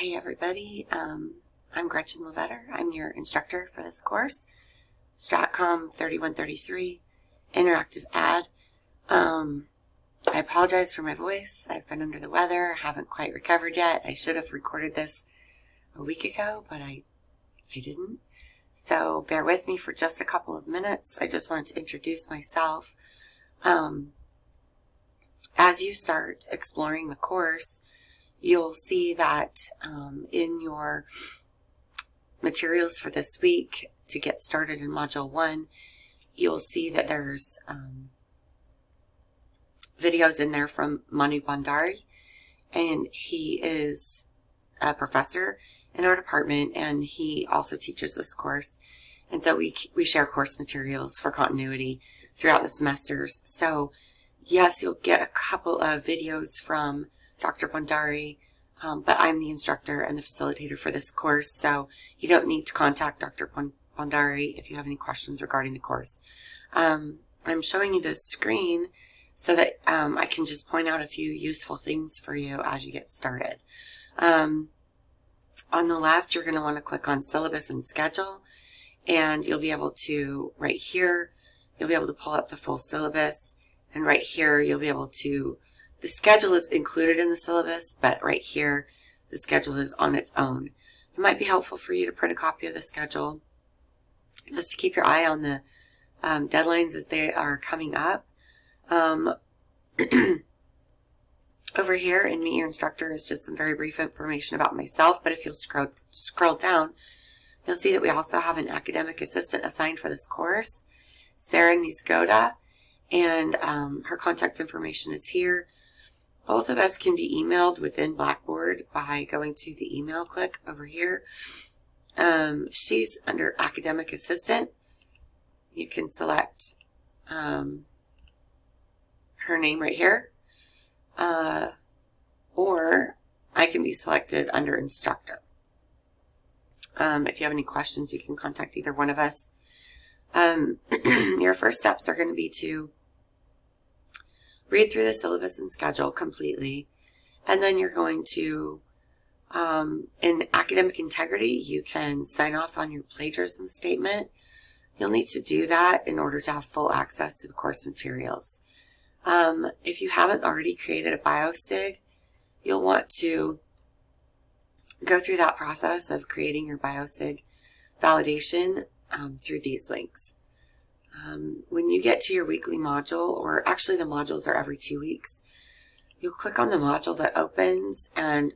Hey everybody, I'm Gretchen Levetter. I'm your instructor for this course, Stcm 3133, Interactive Ad. I apologize for my voice. I've been under the weather, haven't quite recovered yet. I should have recorded this a week ago, but I didn't. So bear with me for just a couple of minutes. I just wanted to introduce myself. As you start exploring the course, you'll see that in your materials for this week to get started in Module 1, you'll see that there's videos in there from Manu Bhandari, and he is a professor in our department, and he also teaches this course. And so we share course materials for continuity throughout the semesters. So yes, you'll get a couple of videos from Dr. Bhandari, but I'm the instructor and the facilitator for this course, so you don't need to contact Dr. Bhandari if you have any questions regarding the course. I'm showing you this screen so that I can just point out a few useful things for you as you get started. On the left, you're going to want to click on Syllabus and Schedule, and you'll be able to, right here, you'll be able to pull up the full syllabus, and right here, you'll be able to, the schedule is included in the syllabus, but right here, the schedule is on its own. It might be helpful for you to print a copy of the schedule, just to keep your eye on the deadlines as they are coming up. Over here in Meet Your Instructor is just some very brief information about myself, but if you'll scroll down, you'll see that we also have an academic assistant assigned for this course, Sarah Nisgoda, and her contact information is here. Both of us can be emailed within Blackboard by going to the email click over here. She's under Academic Assistant. You can select her name right here, or I can be selected under Instructor. If you have any questions, you can contact either one of us. Your first steps are going to be to read through the syllabus and schedule completely, and then you're going to, in academic integrity, you can sign off on your plagiarism statement. You'll need to do that in order to have full access to the course materials. If you haven't already created a BioSig, you'll want to go through that process of creating your BioSig validation through these links. When you get to your weekly module, or actually the modules are every 2 weeks, you'll click on the module that opens, and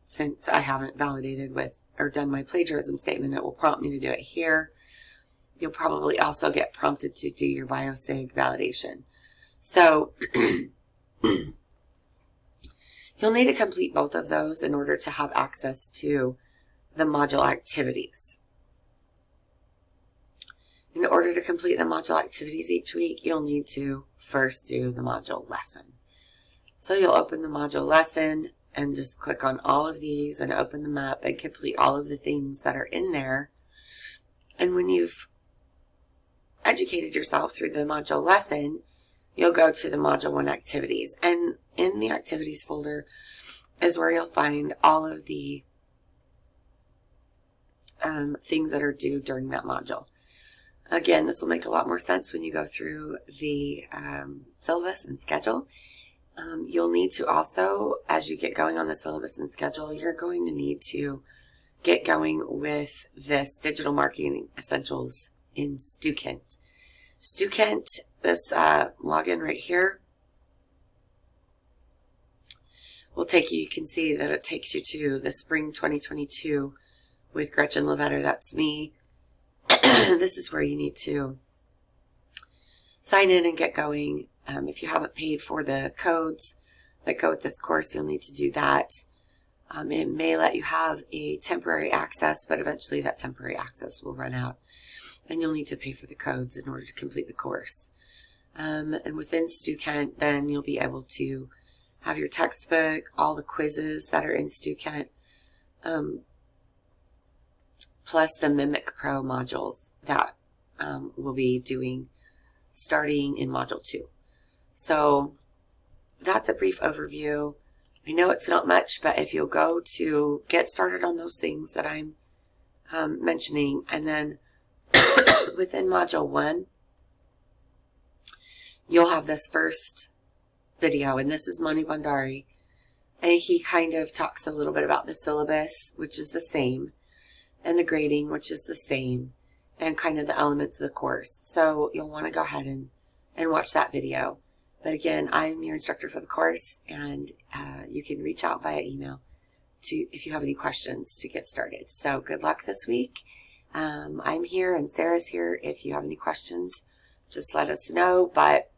since I haven't validated with or done my plagiarism statement, it will prompt me to do it here. You'll probably also get prompted to do your BioSig validation. So you'll need to complete both of those in order to have access to the module activities. In order to complete the module activities each week, you'll need to first do the module lesson. So you'll open the module lesson and just click on all of these and open them up and complete all of the things that are in there. And when you've educated yourself through the module lesson, you'll go to the Module 1 activities. And in the activities folder is where you'll find all of the things that are due during that module. Again, this will make a lot more sense when you go through the syllabus and schedule. You'll need to also, as you get going on the syllabus and schedule, you're going to need to get going with this Digital Marketing Essentials in Stcm. Stcm, this login right here, will take you, you can see that it takes you to the Spring 2022 with Gretchen Levetter, that's me. This is where you need to sign in and get going. If you haven't paid for the codes that go with this course, you'll need to do that. It may let you have a temporary access, but eventually that temporary access will run out, and you'll need to pay for the codes in order to complete the course. And within Stcm, then you'll be able to have your textbook, all the quizzes that are in Stcm, plus the Mimic Pro modules that we'll be doing starting in Module 2. So that's a brief overview I know it's not much, but if you'll go to get started on those things that I'm mentioning, and then within Module 1, you'll have this first video, and this is Mani Bandari, and he kind of talks a little bit about the syllabus, which is the same, and the grading, which is the same, and kind of the elements of the course. So you'll want to go ahead and watch that video. But again, I'm your instructor for the course, and you can reach out via email if you have any questions to get started. So good luck this week. I'm here and Sarah's here. If you have any questions, just let us know. But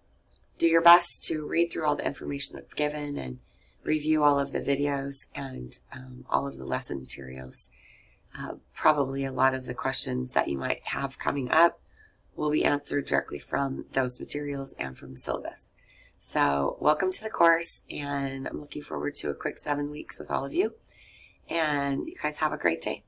do your best to read through all the information that's given and review all of the videos and all of the lesson materials. Probably a lot of the questions that you might have coming up will be answered directly from those materials and from the syllabus. So welcome to the course, and I'm looking forward to a quick 7 weeks with all of you. And you guys have a great day.